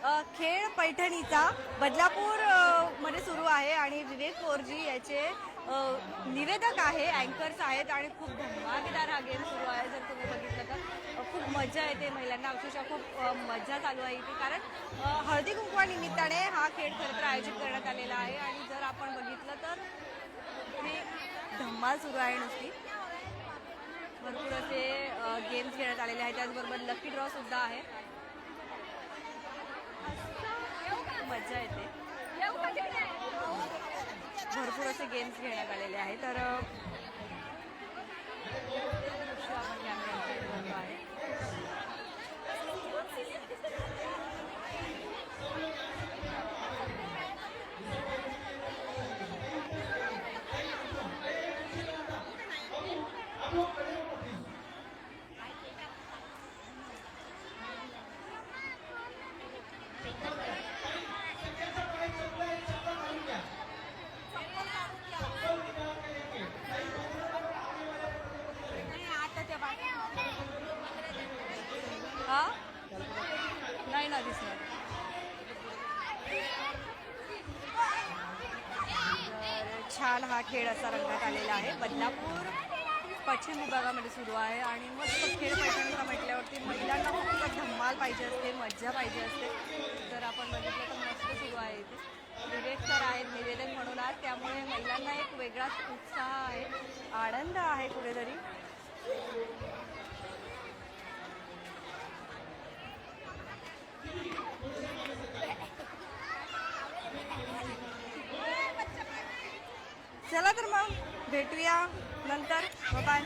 खेळ पैठणीचा बदलापूर मध्ये सुरू आहे आणि विवेक कोरजी याचे निवेदक आहे, अँकर्स आहेत आणि खूप धमाकेदार हा गेम सुरू आहे. जर तुम्ही बघितलं तर खूप मजा येते, महिलांना अक्षरशः खूप मजा चालू आहे इथे, कारण हळदी कुंकवानिमित्ताने हा खेळ खरं तर आयोजित करण्यात आलेला आहे. आणि जर आपण बघितलं तर हे धम्माल सुरू आहे नुसती. भरपूर असे गेम्स खेळण्यात आलेले आहेत, त्याचबरोबर लकी ड्रॉ सुद्धा आहे. मजा येते, भरपूर असे गेम्स खेळण्यात आलेले आहेत. तर आपण कॅमेऱ्यामध्ये बघतो आहे. हा नाही ना दिसणार. तर छान हा खेळ असा रंगात आलेला आहे. बदलापूर पश्चिम विभागामध्ये सुरू आहे आणि मस्त खेळ पैठणीचा म्हटल्यावरती महिलांना फक्त धम्माल पाहिजे असते, मज्जा पाहिजे असते. तर आपण बघितलं तर मस्त सुरू आहे इथे. विवेक तर आहेत निवेदक म्हणून आज, त्यामुळे महिलांना एक वेगळाच उत्साह आहे, आनंद आहे कुठेतरी. चला तर मग भेटूया नंतर. बाय.